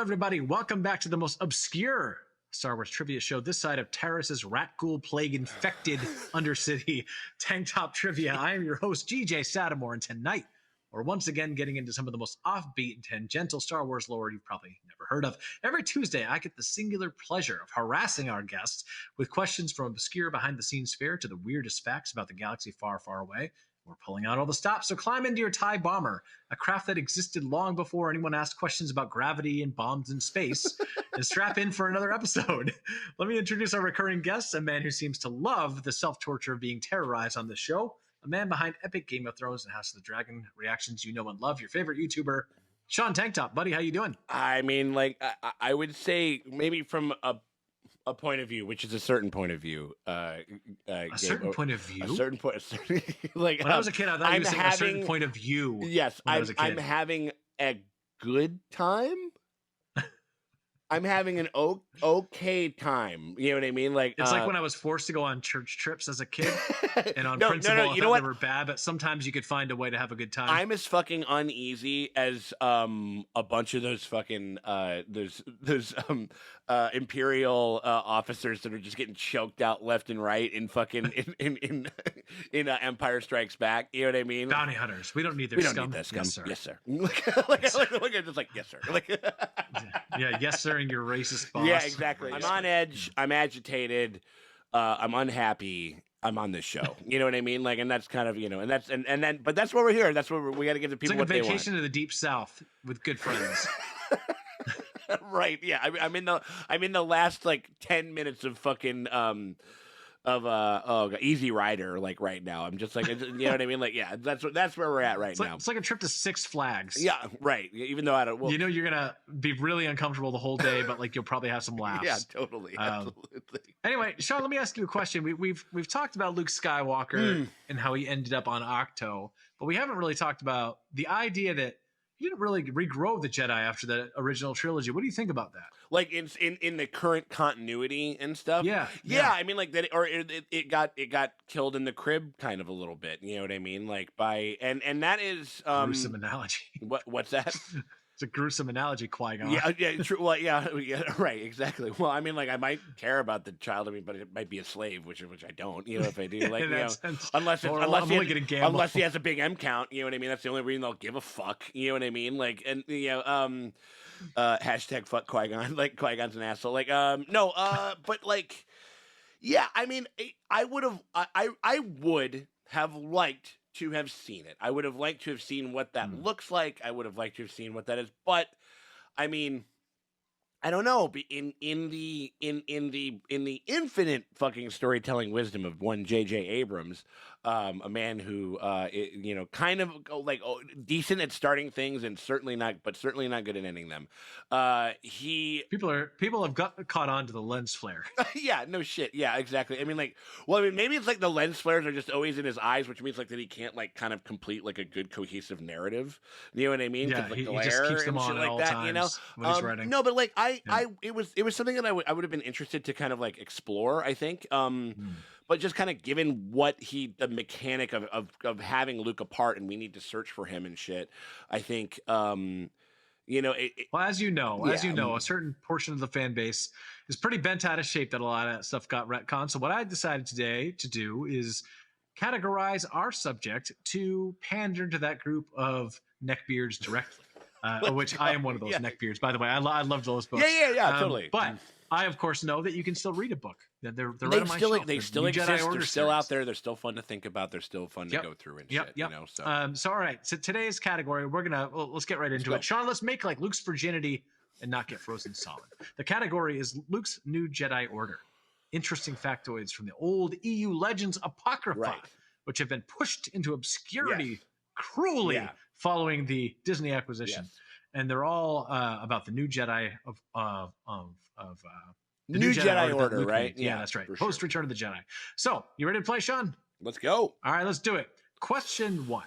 everybody. Welcome back to the most obscure Star Wars trivia show this side of Terrace's rat ghoul plague infected Undercity TankTop Trivia. I am your host, GJ Stoutimore, and tonight we're once again getting into some of the most offbeat and tangential Star Wars lore you've probably never heard of. Every Tuesday, I get the singular pleasure of harassing our guests with questions from obscure behind-the-scenes fare to the weirdest facts about the galaxy far, far away. We're pulling out all the stops, so climb into your TIE Bomber, a craft that existed long before anyone asked questions about gravity and bombs in space, and strap in for another episode. Let me introduce our recurring guest, a man who seems to love the self-torture of being terrorized on this show, a man behind epic Game of Thrones and House of the Dragon reactions you know and love, your favorite YouTuber, SeanTankTop. Buddy, how you doing? I mean, like, I would say maybe from a point of view, which is a certain point of view. A certain point of view? A certain point. Like, when I was a kid, I thought you were saying a certain point of view. Yes, I'm having a good time. I'm having an okay time. You know what I mean? Like, it's like when I was forced to go on church trips as a kid, and on no, principle, you know what? They were bad, but sometimes you could find a way to have a good time. I'm as fucking uneasy as a bunch of those fucking those Imperial officers that are just getting choked out left and right in fucking in Empire Strikes Back. You know what I mean? Bounty hunters. We don't need their we don't scum. need that scum. Yes, sir. Yes, sir. like, just like yes, sir. Like, yeah, yes, sir. And your racist boss. Yeah, exactly. I'm on edge. I'm agitated. I'm unhappy. I'm on this show. You know what I mean? Like, and that's kind of, you know, and that's and then, but that's why we're here. That's what we got to give the people what they want. It's like a vacation to the deep south with good friends. Right? Yeah. I'm in the last like 10 minutes of fucking Easy Rider, like right now. I'm just like, you know what I mean? Like, yeah, that's where we're at right now. It's like a trip to Six Flags. Yeah, right. Even though I don't, well, you know, you're gonna be really uncomfortable the whole day, but like you'll probably have some laughs. Yeah, totally, absolutely. Anyway, Sean, let me ask you a question. We've talked about Luke Skywalker and how he ended up on Octo, but we haven't really talked about the idea that he didn't really regrow the Jedi after the original trilogy. What do you think about that? Like in the current continuity and stuff. Yeah. I mean, like that, or it got killed in the crib, kind of a little bit. You know what I mean? Like by and that is gruesome analogy. What's that? It's a gruesome analogy, Qui-Gon. Yeah, true. Well, yeah, right, exactly. Well, I mean, like, I might care about the child, but it might be a slave, which I don't. You know, if I do, like, you know, unless he has a big M count. You know what I mean? That's the only reason they'll give a fuck. You know what I mean? Like, and you know, hashtag fuck Qui-Gon. Like, Qui-Gon's an asshole. Like, no, but like, yeah, I mean, I would have liked to have seen it. I would have liked to have seen what that looks like. I would have liked to have seen what that is. But I mean, I don't know. In the infinite fucking storytelling wisdom of one J.J. Abrams, a man who you know, kind of like decent at starting things and certainly not good at ending them. People have caught on to the lens flare. Yeah, no shit. Yeah, exactly. I mean, like, well, I mean, maybe it's like the lens flares are just always in his eyes, which means like that he can't like kind of complete like a good cohesive narrative. You know what I mean? Yeah, like, he just keeps them on at all times, you know. When he's writing. No, but like it was something that I would have been interested to kind of like explore. I think. But just kind of given what the mechanic of having Luke apart and we need to search for him and shit, I think, you know, well, as you know, a certain portion of the fan base is pretty bent out of shape that a lot of that stuff got retconned. So what I decided today to do is categorize our subject to pander to that group of neckbeards directly, which I am one of those neckbeards, by the way. I love those books. Yeah, totally. But I, of course, know that you can still read a book. They're right on my shelf. They still exist. They're still out there. They're still fun to think about. They're still fun to go through and shit. You know. So all right. So today's category, let's get right into it. Sean, let's make like Luke's virginity and not get frozen solid. The category is Luke's new Jedi Order. Interesting factoids from the old EU Legends Apocrypha, which have been pushed into obscurity cruelly following the Disney acquisition. Yes. And they're all about the new Jedi of the new Jedi Order, right? Yeah, that's right. Post Return of the Jedi. So, you ready to play, Sean? Let's go. All right, let's do it. Question 1.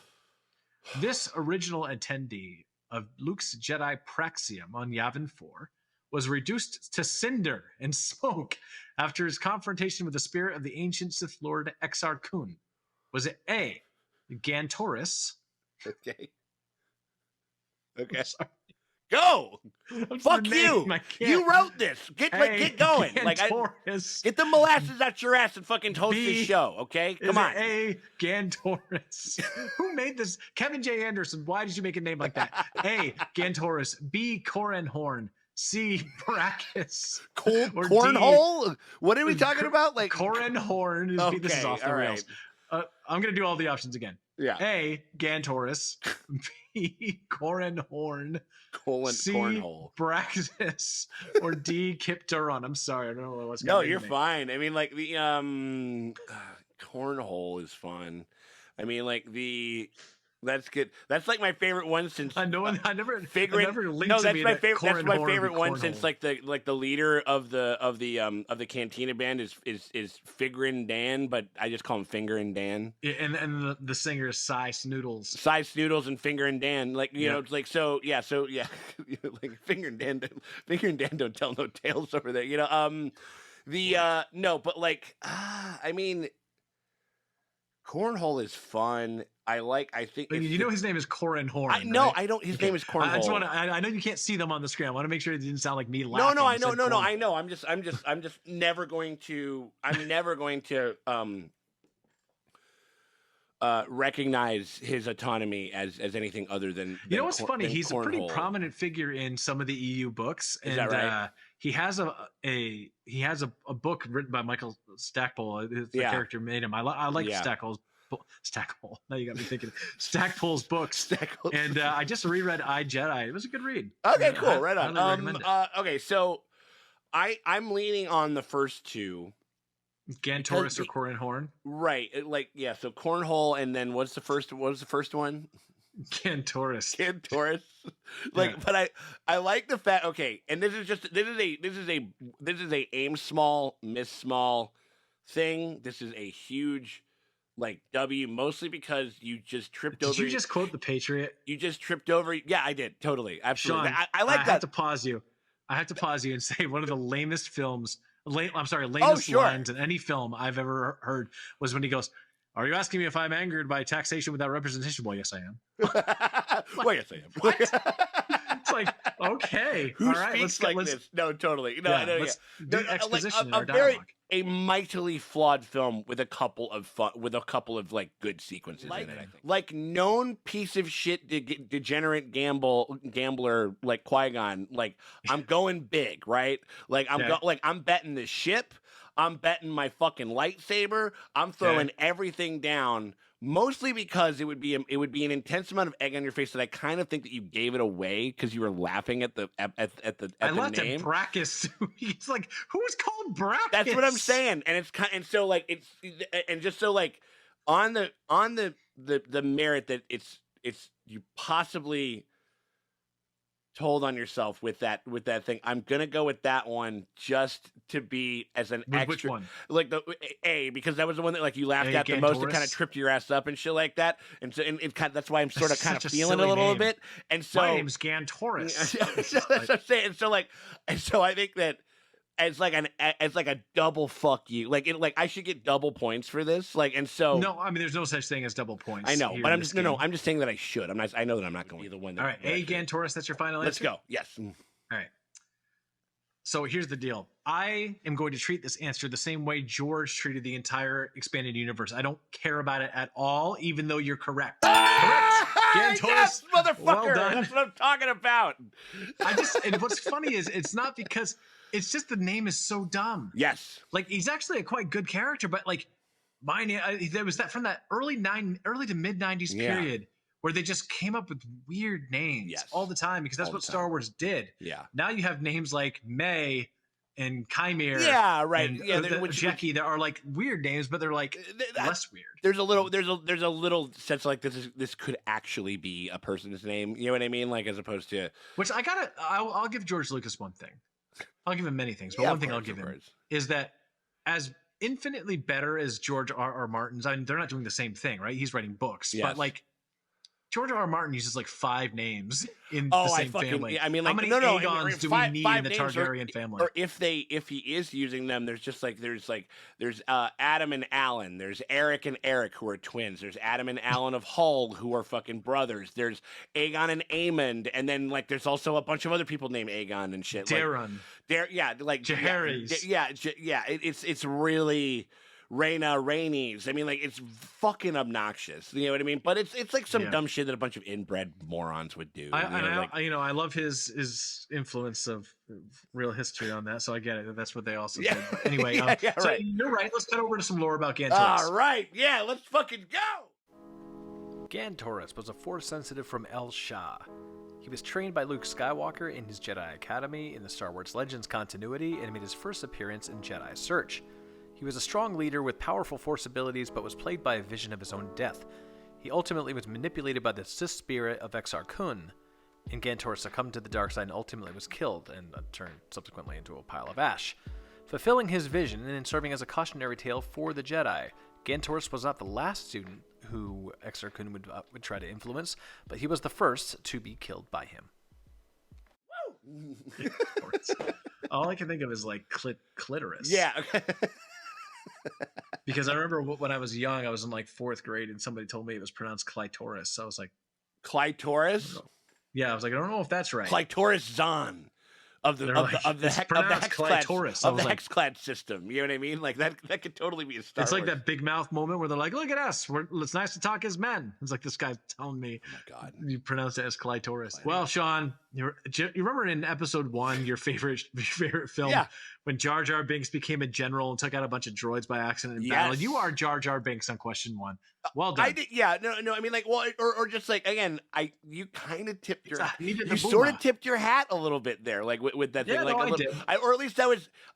This original attendee of Luke's Jedi Praxium on Yavin 4 was reduced to cinder and smoke after his confrontation with the spirit of the ancient Sith Lord Exar Kun. Was it A, Gantoris? Okay. Go. What's Fuck the you. name? I can't. You wrote this. Get going. Gantoris. Get the molasses out your ass and fucking host B, this show, okay? Come on. A, Gantoris. Who made this? Kevin J. Anderson. Why did you make a name like that? A, Gantoris. B, Corin Horn. C, Brachus. Or Cornhole? What are we talking about? Like Corin Horn. Okay, This is off the rails. I'm going to do all the options again. Yeah. A, Gantoris. B, Corin Horn. C, cornhole. Brachus. Or D, Kyp Durron. I'm sorry. I don't know what's going No, on. you're fine. I mean, like the cornhole is fun. I mean, like that's good. That's like my favorite one since I never linked no, that's to me my that favorite. That's my cornhole favorite one cornhole. since like the leader of the Cantina band is Figrin Dan, but I just call him Finger and Dan. Yeah, and the singer is Cy Snoodles. Cy Snoodles and Finger and Dan, like you know, it's like so yeah, like Finger and Dan don't tell no tales over there, you know. No, but like I mean, cornhole is fun. I think you know his name is Corin Horn. No, right? I don't. His name is Cornhole. I know you can't see them on the screen. I want to make sure it didn't sound like me laughing. No, I know. I'm just never going to. I'm never going to recognize his autonomy as anything other than. You know what's funny? He's a pretty prominent figure in some of the EU books, and right? He has a book written by Michael Stackpole. The character made him. I like Stackpole. Now you got me thinking. Stackpole's books. And I just reread I, Jedi. It was a good read. Okay, cool. Right on. Okay, so I'm leaning on the first two. Gantoris or Corin Horn. Right. So Cornhole, and then what was the first one? Gantoris. But I like the fact, okay, and this is a aim small, miss small thing. This is a huge W, mostly because you just tripped over. Did you just quote The Patriot? You just tripped over. Yeah, I did. Totally. Absolutely. Sean, I like that. I have to pause you and say one of the lamest lines in any film I've ever heard was when he goes, "Are you asking me if I'm angered by taxation without representation?" Well, yes, I am. Well, yes, I am. What? It's like, okay. Who speaks this? No, totally. Let's do exposition in our dialogue. A mightily flawed film with a couple of good sequences in it. I think. Like known piece of shit degenerate gambler like Qui-Gon. Like I'm going big, right? Like I'm betting the ship. I'm betting my fucking lightsaber. I'm throwing everything down. Mostly because it would be an intense amount of egg on your face that I kind of think that you gave it away because you were laughing at the name. I laughed at Brachus. He's like, who's called Brachus? That's what I'm saying, and it's on the merit that it's you possibly told on yourself with that thing. I'm gonna go with that one just to be as an extra. Which one? Like because that was the one that you laughed at the most and kind of tripped your ass up and shit like that. And so it's kind of, that's why I'm sort of feeling it a little bit. And so my name's Gantoris. So that's what I'm saying. And so I think that as a double fuck you. I should get double points for this. No, I mean there's no such thing as double points. I know, but I'm just I'm just saying that I should. I know that I'm not going to be the one that. All right, Gantoris, that's your final answer. Let's go. Yes. All right. So here's the deal. I am going to treat this answer the same way George treated the entire expanded universe. I don't care about it at all, even though you're correct. Correct. Gantoris, yes, motherfucker. Well done. That's what I'm talking about. And what's funny is it's not because it's just the name is so dumb. Yes. He's actually a quite good character, but my name, there was that from that early to mid 90s period where they just came up with weird names all the time because that's what Star Wars did. Yeah. Now you have names like May and Chimera. Yeah, right. And Jackie. There are weird names, but they're less weird. There's a little sense this could actually be a person's name. You know what I mean? As opposed to which I'll give George Lucas one thing. I'll give him many things, but one thing I'll give him is that as infinitely better as George R.R. Martin's, I mean, they're not doing the same thing, right? He's writing books, but George R. R. Martin uses like 5 names in the Oh, I same fucking family. I mean, How like, many no, Aegons do we five need five in the names, Targaryen family? or if he is using them, there's just like there's Adam and Alan, there's Eric and Eric who are twins, there's Adam and Alan of Hull who are fucking brothers, there's Aegon and Aemond, and then like there's also a bunch of other people named Aegon and shit. Darren. Like Jaehaerys. It's really Rhaenys. I mean, like, it's fucking obnoxious. You know what I mean? But it's like some dumb shit that a bunch of inbred morons would do. I love his influence of real history on that, so I get it. That's what they also did. But anyway, so right. You're right. Let's cut over to some lore about Gantoris. All right, yeah, let's fucking go. Gantoris was a Force sensitive from El Shah. He was trained by Luke Skywalker in his Jedi Academy in the Star Wars Legends continuity and made his first appearance in Jedi Search. He was a strong leader with powerful Force abilities, but was plagued by a vision of his own death. He ultimately was manipulated by the Sith spirit of Exar Kun, and Gantoris succumbed to the dark side and ultimately was killed, and turned subsequently into a pile of ash. Fulfilling his vision and serving as a cautionary tale for the Jedi, Gantoris was not the last student who Exar Kun would try to influence, but he was the first to be killed by him. All I can think of is like clitoris. Yeah. Because I remember when I was young, I was in like 4th grade, and somebody told me it was pronounced clitoris. So I was like, Clitoris? yeah, I was like, I don't know if that's right. Clitoris Zahn of the Hexclad system. You know what I mean? Like that could totally be a Star Wars. It's like that Big Mouth moment where they're like, look at us. It's nice to talk as men. It's like this guy's telling me, oh my God, you pronounce it as clitoris. Well, Sean, you remember in episode 1, your favorite film, when Jar Jar Binks became a general and took out a bunch of droids by accident in battle? You are Jar Jar Binks on question 1. Well done. I did, no. I mean, like, well, or just like again, you kind of tipped your, you sort of tipped your hat a little bit there, like with that thing, like I did. or at least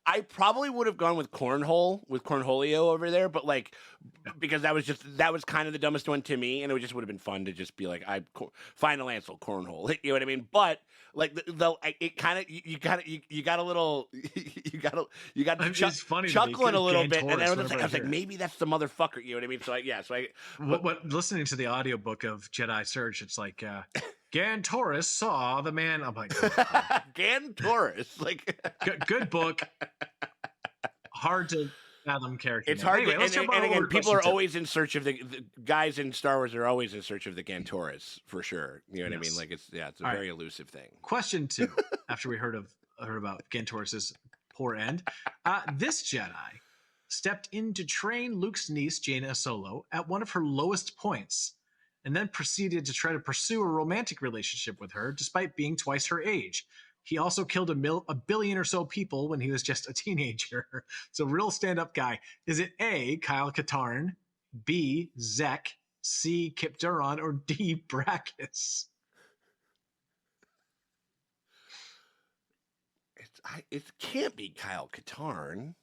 I probably would have gone with Cornholio over there, but like because that was kind of the dumbest one to me, and it just would have been fun to just be like, final answer cornhole, you know what I mean? But like it kind of you got a little you got chuckling a little bit, and I was like maybe that's the motherfucker, you know what I mean? What listening to the audiobook of Jedi Search, it's like Gantoris saw the man. I'm like, Gantoris, like good book, hard to fathom character. It's hard. Anyway, and again, people are always in search of the guys in Star Wars are always in search of the Gantoris for sure. You know what I mean? Like it's a very elusive thing. Question 2. After we heard about Gantoris's poor end, this Jedi stepped in to train Luke's niece Jaina Solo at one of her lowest points, and then proceeded to try to pursue a romantic relationship with her despite being twice her age. He also killed a billion or so people when he was just a teenager. So real stand-up guy. Is it A, Kyle Katarn, B, Zek, C, Kyp Durron, or D, Brachus? It can't be Kyle Katarn.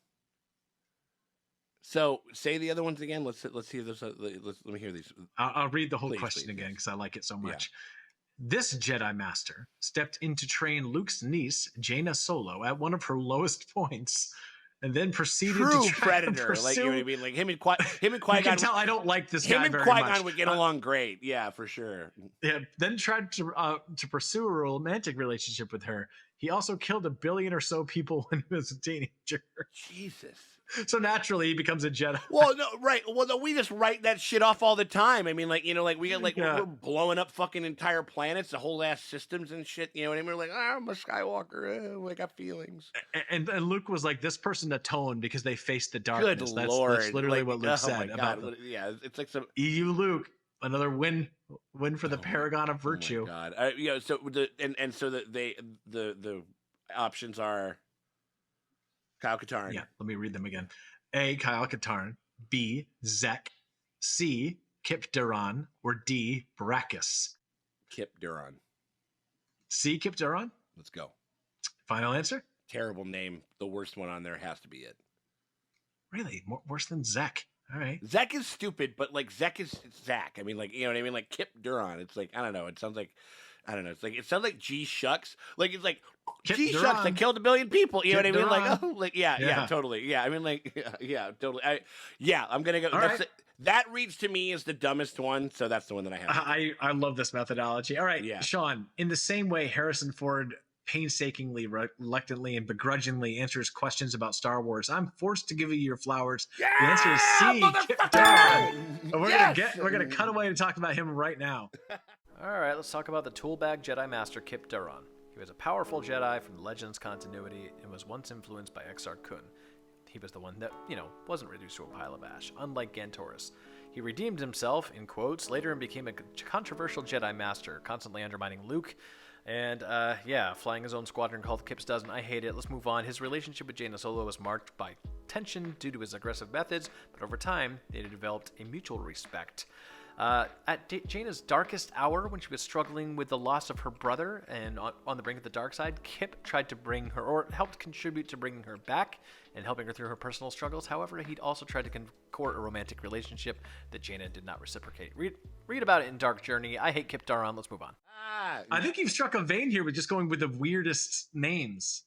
So say the other ones again. Let's hear this. Let me hear these. I'll read the whole question again because I like it so much. Yeah. This Jedi Master stepped in to train Luke's niece, Jaina Solo, at one of her lowest points, and then proceeded to try Predator, to pursue... like you know what I mean. Like him and Qui-Gon. You can tell I don't like this guy very much. Him and Qui-Gon would get along great, yeah, for sure. Yeah, then tried to pursue a romantic relationship with her. He also killed a billion or so people when he was a teenager. Jesus. So naturally, he becomes a Jedi. Well, no, right. Well, no, we just write that shit off all the time. I mean, like, you know, like we got like we're blowing up fucking entire planets, the whole ass systems and shit. You know what I mean? We're like, I'm a Skywalker. I got feelings. And Luke was like, this person atoned because they faced the darkness. Good Lord. That's literally what Luke said about them. Yeah, it's like some EU Luke. Another win for the Paragon of Virtue. Oh my God. You know, so the options are Kyle Katarn. Yeah, let me read them again. A, Kyle Katarn. B, Zek. C, Kyp Durron. Or D, Brachus. Kyp Durron. C, Kyp Durron? Let's go. Final answer? Terrible name. The worst one on there has to be it. Really? Worse than Zek. All right. Zek is stupid, but like Zek is Zach. I mean, like, you know what I mean? Like Kyp Durron. It's like, I don't know. It sounds like I don't know. It's like it sounds like G shucks. Like it's like Kyp G shucks Durron. that killed 1 billion people. You know Kyp what I mean? Like Durron. oh, like yeah, totally. Yeah, I mean like yeah, totally. I'm gonna go. All right. That reads to me as the dumbest one, so that's the one that I have. I love this methodology. All right, Yeah. Sean. In the same way, Harrison Ford painstakingly, reluctantly, and begrudgingly answers questions about Star Wars, I'm forced to give you your flowers. Yeah, The answer is C. Kyp motherfucker! Durron. And we're gonna cut away to talk about him right now. All right, let's talk about the toolbag Jedi Master Kyp Durron. He was a powerful Jedi from the Legends continuity and was once influenced by Exar Kun. He was the one that, wasn't reduced to a pile of ash, unlike Gantoris. He redeemed himself, in quotes, later and became a controversial Jedi Master, constantly undermining Luke, and, flying his own squadron called Kyp's Dozen. I hate it. Let's move on. His relationship with Jaina Solo was marked by tension due to his aggressive methods, but over time, they developed a mutual respect. At Jaina's darkest hour, when she was struggling with the loss of her brother and on the brink of the dark side, Kyp tried to bring her, or helped contribute to bringing her back and helping her through her personal struggles. However, he'd also tried to court a romantic relationship that Jaina did not reciprocate. Read about it in Dark Journey. I hate Kyp Durron. Let's move on. I think you've struck a vein here with just going with the weirdest names.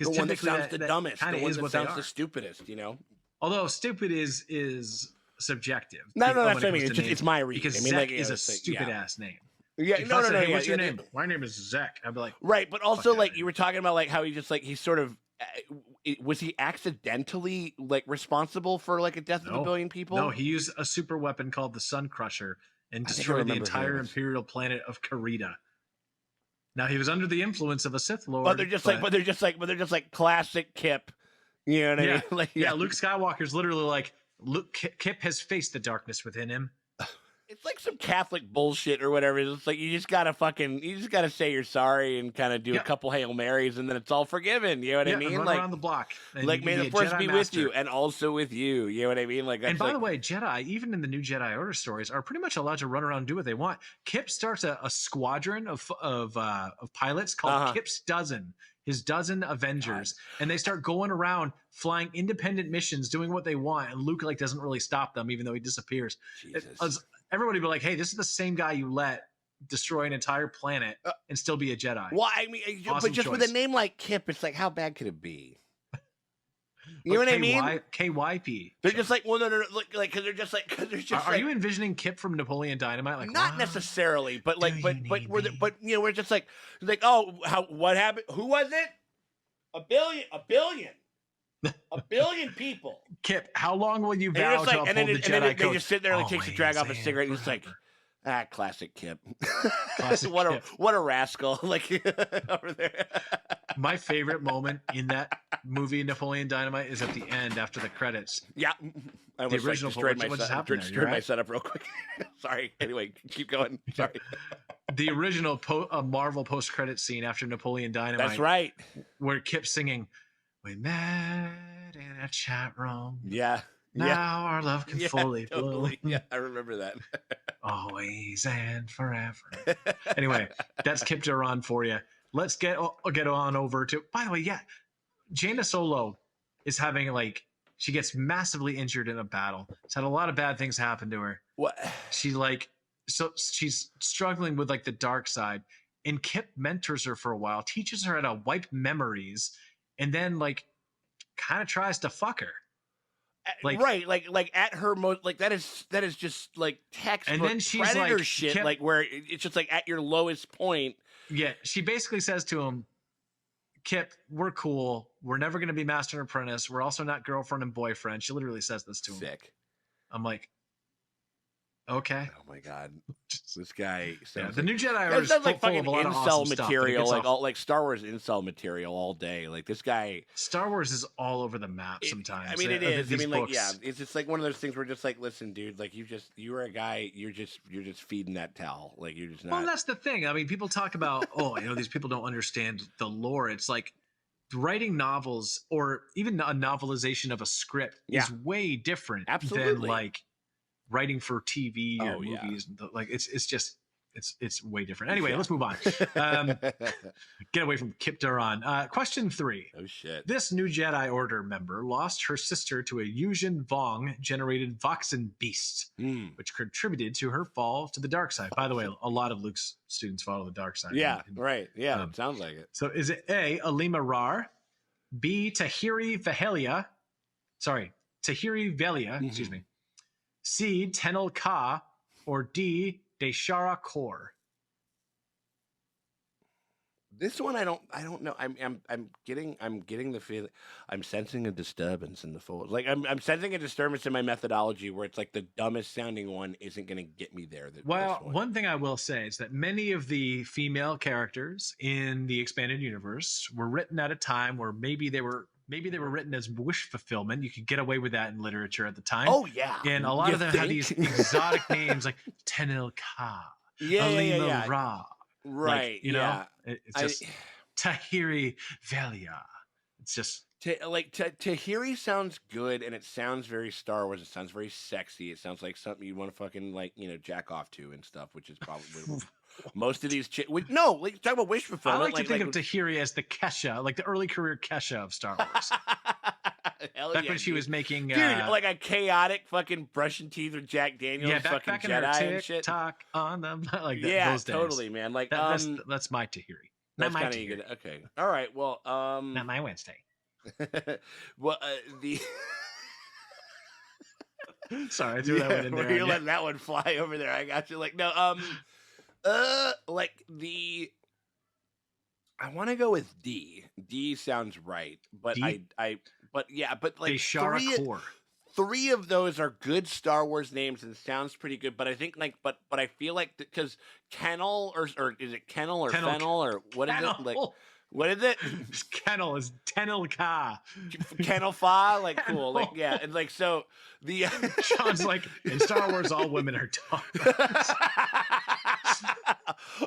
The one that sounds the dumbest. The one that sounds the stupidest, Although stupid is subjective. No, that's what I mean. It's my read. Because Zek is a stupid ass name. Yeah, if no. Hey, what's your name? My name is Zek. I'd be like, right, but also like you were talking about like how he's sort of was he accidentally like responsible for like a death of 1 billion people? No, he used a super weapon called the Sun Crusher and destroyed the entire Imperial planet of Karita. Now he was under the influence of a Sith Lord. But they're just like classic Kyp. You know what I mean? Like, Luke Skywalker's literally like, Kyp has faced the darkness within him. It's like some Catholic bullshit or whatever. It's like you just gotta say you're sorry and kind of do a couple Hail Marys and then it's all forgiven. You know what I mean? Run like around the block. Like may the Force be with you and also with you. You know what I mean? Like, and by the way, Jedi, even in the new Jedi Order stories, are pretty much allowed to run around and do what they want. Kyp starts a squadron of pilots called Kyp's Dozen. His dozen Avengers, and they start going around flying independent missions, doing what they want, and Luke like doesn't really stop them, even though he disappears. Everybody be like, "Hey, this is the same guy you let destroy an entire planet and still be a Jedi." Well, I mean, awesome but just choice. with a name like Kyp, it's like, how bad could it be? You know what I mean? KYP. They're just like, well, no, like, because they're just like, Are you envisioning Kyp from Napoleon Dynamite? Like, not necessarily, but like, but we're just like, oh, what happened? Who was it? A billion people. Kyp, how long will you vow to uphold the Jedi code? They just sit there and takes a drag off a cigarette and it's like, classic Kyp. Classic what a rascal. Like over there. My favorite moment in that movie, Napoleon Dynamite, is at the end after the credits. Yeah. I almost the original destroyed my setup real quick. Sorry. Anyway, keep going. Sorry. The original Marvel post-credit scene after Napoleon Dynamite. That's right. Where Kyp's singing, "We met in a chat room. Yeah. Now our love can fully bloom." Yeah, I remember that. Always and forever. Anyway, that's Kyp Durron for you. Let's get on over to. By the way, Jaina Solo is having she gets massively injured in a battle. She's had a lot of bad things happen to her. What? She's struggling with the dark side, and Kyp mentors her for a while, teaches her how to wipe memories, and then kind of tries to fuck her. Right, at her most, that is just textbook and then she's predator shit, Kyp, where it's just at your lowest point. Yeah, she basically says to him, "Kyp, we're cool. We're never going to be master and apprentice. We're also not girlfriend and boyfriend." She literally says this to him. Sick. I'm like, okay. Oh my god, this guy sounds the new Jedi is full fucking of a lot of incel awesome material, stuff, all Star Wars incel material all day. This guy. Star Wars is all over the map sometimes. I mean, it is. I mean, books. it's just one of those things where just listen, dude, you're a guy, you're just feeding that towel, you're just not. Well, that's the thing. I mean, people talk about, these people don't understand the lore. It's like writing novels or even a novelization of a script is way different than writing for TV or movies. It's it's way different. Anyway, let's move on. Get away from Kyp Durron. Question 3. Oh shit. This new Jedi Order member lost her sister to a Yuzhan Vong generated Voxen beast, which contributed to her fall to the dark side. By the way, a lot of Luke's students follow the dark side. Yeah, right. Yeah, it sounds like it. So is it A, Alema Rar, B, Tahiri Velia, excuse me, C, Tenel Ka, or D, Deshara Kor? This one I don't know. I'm getting the feeling, I'm sensing a disturbance in the fold. Like I'm sensing a disturbance in my methodology where it's like the dumbest sounding one isn't going to get me there. Well, one thing I will say is that many of the female characters in the expanded universe were written at a time where maybe they were written as wish fulfillment. You could get away with that in literature at the time. Oh yeah, and a lot of them had these exotic names like Tenel Ka, Alema Ra. Right, like, you know, it's just Tahiri Velia. It's just Tahiri sounds good, and it sounds very Star Wars. It sounds very sexy. It sounds like something you want to fucking jack off to and stuff, which is probably most of these talk about wish fulfillment. I like to think of Tahiri as the Kesha, like the early career Kesha of Star Wars. Back when she was making like a chaotic fucking brushing teeth with Jack Daniels, fucking back Jedi in her and shit. Talk on them, like those days. Totally, man. Like that's my Tahiri. Not my Tahiri. Good. Okay, all right. Well, not my Wednesday. Well, sorry, I threw that one in there. You're letting that one fly over there. I got you. Like no, I want to go with D. D sounds right, but D? but like Deshara 3 of those are good Star Wars names and sounds pretty good. But I think but I feel like because Kennel or is it Kennel or Fennel or what is it like? What is it? Kennel is Tenel Ka. Kennel Fa, like cool, like yeah, and like so the Sean's like in Star Wars, all women are dogs.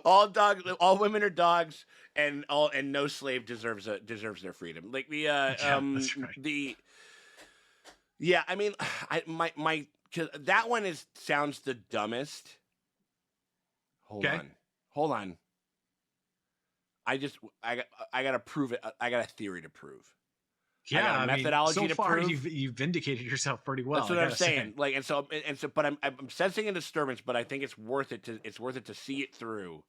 all women are dogs, and no slave deserves their freedom. Like the that's right. I mean, my cause that one sounds the dumbest. Hold on. I gotta prove it. I got a theory to prove. Yeah, I got a methodology so far to prove. you've vindicated yourself pretty well. That's what I'm saying. Like, and so, but I'm sensing a disturbance, but I think it's worth it to see it through.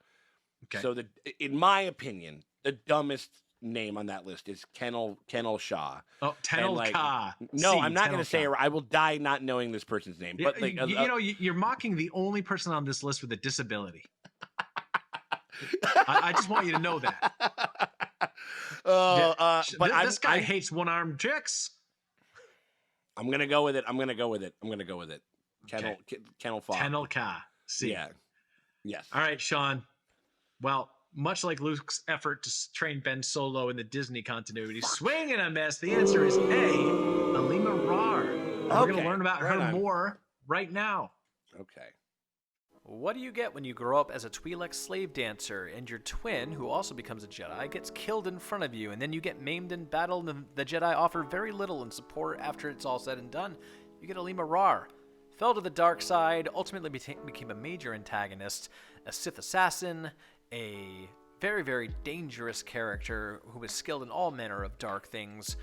Okay. So in my opinion, the dumbest name on that list is Kennel Shaw. Oh, Tenel Ka. No, I'm not going to say it. I will die not knowing this person's name. But like, you're mocking the only person on this list with a disability. I just want you to know that. But this guy hates one-armed chicks. I'm gonna go with it. Kennel Fa. Tenel Ka. See. Yeah. Yes. All right, Sean. Well, much like Luke's effort to train Ben Solo in the Disney continuity, swing and a miss. The answer is A, Alema Rar. We're going to learn about her more right now. Okay. What do you get when you grow up as a Twi'lek slave dancer and your twin, who also becomes a Jedi, gets killed in front of you, and then you get maimed in battle and the Jedi offer very little in support after it's all said and done? You get Alema Rar. Fell to the dark side, ultimately became a major antagonist, a Sith assassin, a very, very dangerous character who was skilled in all manner of dark things,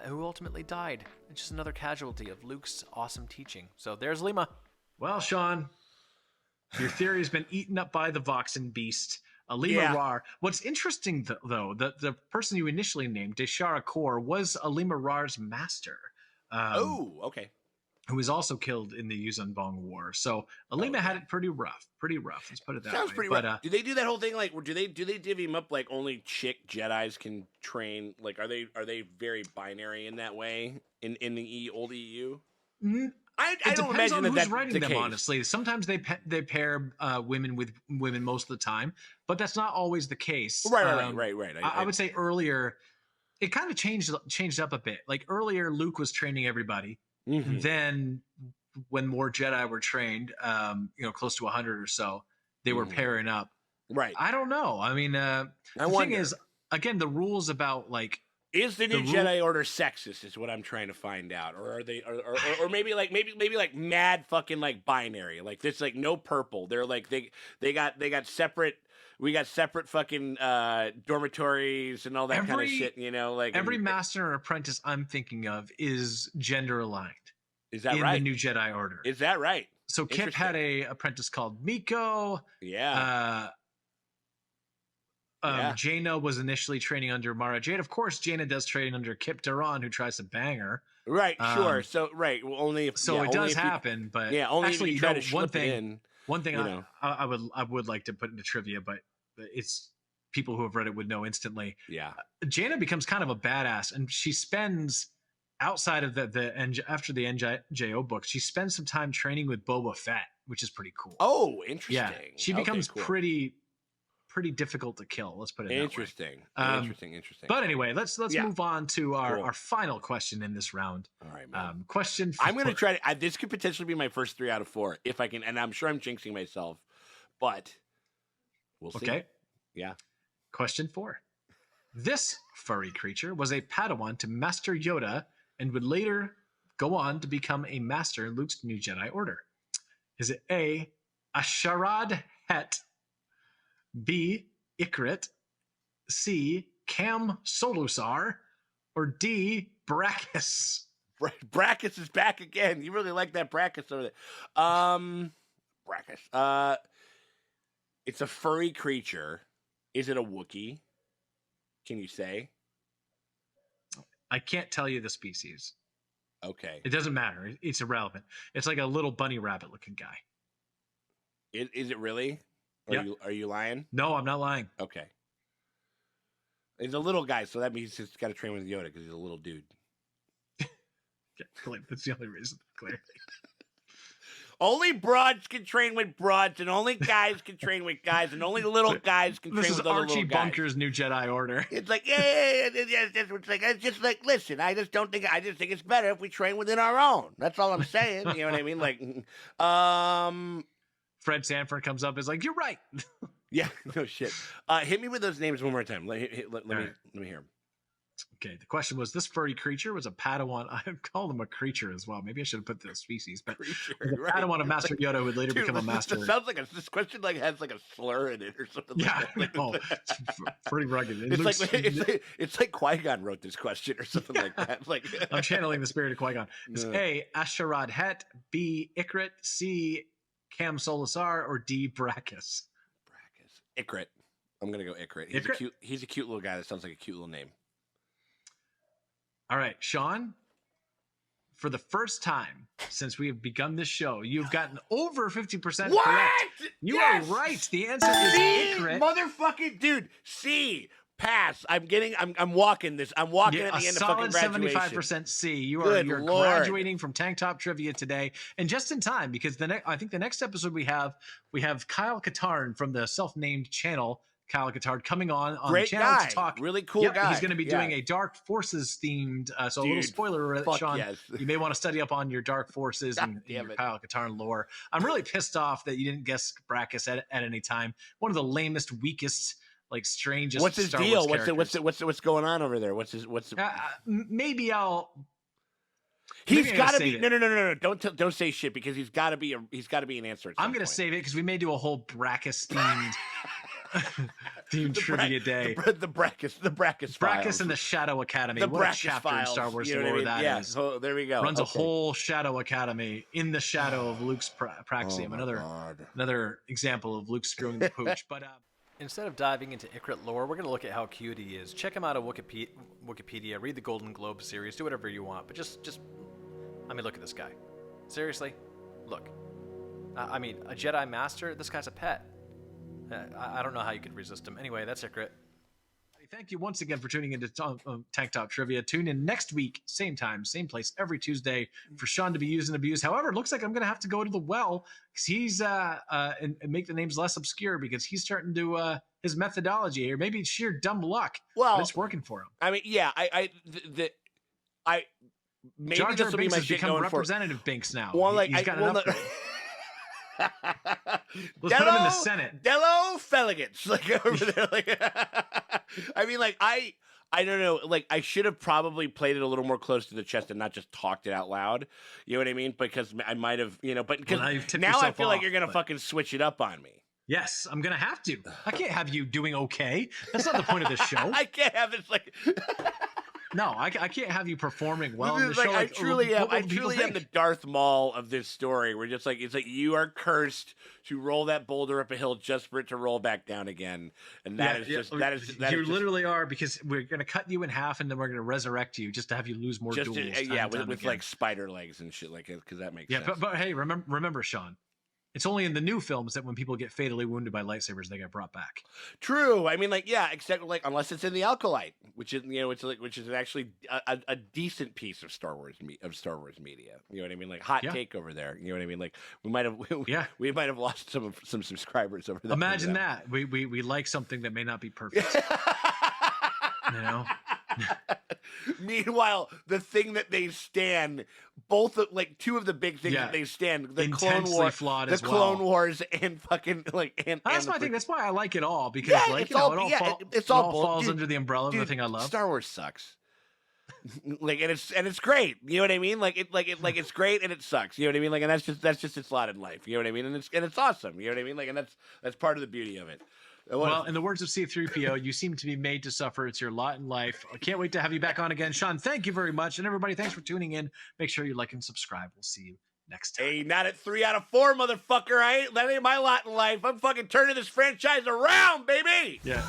who ultimately died. It's just another casualty of Luke's awesome teaching. So there's Alema. Well, Sean, your theory has been eaten up by the Voxen beast, Alema Rar. What's interesting, though, the person you initially named, Deshara Kor, was Alema Rar's master. Okay. Who was also killed in the Yuzhan Vong War. So Alema had it pretty rough. Let's put it that way. Sounds pretty rough. Do they do that whole thing like? Do they divvy him up like only chick Jedis can train? Like, are they very binary in that way in the old EU? I don't imagine on that's writing the case. Honestly, sometimes they pair women with women most of the time, but that's not always the case. Right. I would say earlier, it kind of changed up a bit. Like earlier, Luke was training everybody. Mm-hmm. And then when more Jedi were trained, close to 100 or so, they were pairing up. Right. I don't know. I mean, the thing is, again, the rules about like Is the new Jedi Order sexist? Is what I'm trying to find out, or are they, or maybe like mad fucking like binary, like this, like no purple. They're like they got separate. We got separate fucking dormitories and all that kind of shit. You know, like every master or apprentice I'm thinking of is gender aligned. Is that in right? the new Jedi Order. Is that right? So Kyp had a apprentice called Miko. Yeah. Jaina was initially training under Mara Jade. Of course, Jaina does train under Kyp Durron, who tries to bang her. Right, sure. So right, well, only if so it does happen, but only actually, if you try to slip it in. One thing I would like to put into trivia, but it's people who have read it would know instantly. Yeah, Jaina becomes kind of a badass, and she spends outside of after the NJO book, she spends some time training with Boba Fett, which is pretty cool. Oh, interesting. Yeah, she becomes pretty difficult to kill. Let's put it interesting. That way. Interesting. But anyway, let's move on to our final question in this round. All right, man. Question 4. I'm going to try to. This could potentially be my first 3 out of 4 if I can, and I'm sure I'm jinxing myself, but we'll see. Okay. Yeah. Question 4. This furry creature was a Padawan to Master Yoda and would later go on to become a master in Luke's new Jedi Order. Is it A, Asharad Het, B, Ikrit, C, Cam Solusar, or D, Brachus? Brachus is back again. You really like that Brachus over there. Brachus. It's a furry creature. Is it a Wookiee? Can you say? I can't tell you the species. Okay. It doesn't matter. It's irrelevant. It's like a little bunny rabbit looking guy. Is it really? Are you lying? No, I'm not lying. Okay. He's a little guy, so that means he's got to train with Yoda because he's a little dude. Yeah, that's the only reason. Clearly. Only broads can train with broads, and only guys can train with guys, and only little guys can train with other little guys. This is Archie Bunker's new Jedi Order. It's like, it's just like, listen, I just think it's better if we train within our own. That's all I'm saying. You know what I mean? Like, Fred Sanford comes up and is like, you're right. Yeah, no shit. Hit me with those names one more time. Let me hear them. Okay, the question was, this furry creature was a Padawan. I called him a creature as well. Maybe I should have put the species, but Padawan of Master Yoda who would later become a master. It sounds like this question has like a slur in it or something. Yeah, like that. It's pretty rugged. It's like Qui-Gon wrote this question or something like that. Like I'm channeling the spirit of Qui-Gon. It's A, Asharad Het, B, Ikrit, C, Cam Solusar, or D, Brachus? Ikrit. I'm gonna go Ikrit. He's a cute little guy that sounds like a cute little name. All right, Sean, for the first time since we have begun this show, you've gotten over 50% what? correct. You are right. The answer is Ikrit. Motherfucking dude. C. Pass. I'm walking this. I'm walking at the end of fucking graduation. 75% C. You're graduating from TankTop Trivia today, and just in time because I think the next episode we have Kyle Katarn from the self-named channel. Kyle Katarn coming on the channel to talk. Really cool guy. He's going to be doing a Dark Forces themed. So a little spoiler, Sean. Yes. You may want to study up on your Dark Forces and your Kyle Katarn lore. I'm really pissed off that you didn't guess Brachus at any time. One of the lamest, weakest, like strangest. What's his Star deal? Wars What's going on over there? Maybe I'll. He's got to be no. Don't say shit because he's got to be an answer. I'm going to save it because we may do a whole Brachus themed. Team Trivia Day. The Brachus and the Shadow Academy. The what Brachus a chapter files. in Star Wars lore that yeah. is. So there we go. Runs a whole Shadow Academy in the shadow of Luke's Praxium. Another example of Luke screwing the pooch. But instead of diving into Ikrit lore, we're going to look at how cute he is. Check him out on Wikipedia. Read the Golden Globe series. Do whatever you want. But just look at this guy. Seriously, look. A Jedi Master. This guy's a pet. I don't know how you could resist him. Anyway, that's Ikrit. Thank you once again for tuning into TankTop Trivia. Tune in next week, same time, same place, every Tuesday for Sean to be used and abused. However, it looks like I'm going to have to go to the well because he's and make the names less obscure because he's starting to his methodology here. Maybe it's sheer dumb luck. Well, but it's working for him. I mean, yeah, maybe Jar Jar this will be Binks my has shit become going Representative Binks now. Well, like he's got an upgrade. Let's put him in the Senate. Dello Feligans, like over there. Like, I mean, like I don't know. Like, I should have probably played it a little more close to the chest and not just talked it out loud. You know what I mean? Because I might have, you know, but because now I feel like you're going to fucking switch it up on me. Yes, I'm going to have to. I can't have you doing okay. That's not the point of this show. I can't have this, like... No, I can't have you performing well in the like, show. I truly am the Darth Maul of this story. We're just like, it's like you are cursed to roll that boulder up a hill just for it to roll back down again. And that you literally are, because we're going to cut you in half and then we're going to resurrect you just to have you lose more duels. With like spider legs and shit like it, because that makes sense. But hey, remember, Sean. It's only in the new films that when people get fatally wounded by lightsabers, they get brought back. True. I mean, like, yeah, except like unless it's in the Alkalite, which is, you know, which is actually a decent piece of Star Wars media. You know what I mean? Like hot take over there. You know what I mean? Like we might have lost some subscribers over there. Imagine that we like something that may not be perfect. You know. Meanwhile, the thing that they stand, two of the big things that they stand, the Clone Wars, and fucking like, and that's my thing. That's why I like it all, because it all falls under the umbrella of the thing I love. Star Wars sucks. Like, and it's great. You know what I mean? It's great and it sucks. You know what I mean? Like, and that's just its lot in life. You know what I mean? And it's awesome. You know what I mean? Like, and that's part of the beauty of it. Well, in the words of C-3PO, you seem to be made to suffer. It's your lot in life. I can't wait to have you back on again. Sean, thank you very much. And everybody, thanks for tuning in. Make sure you like and subscribe. We'll see you next time. Hey, not at 3 out of 4, motherfucker. That ain't my lot in life. I'm fucking turning this franchise around, baby. Yeah.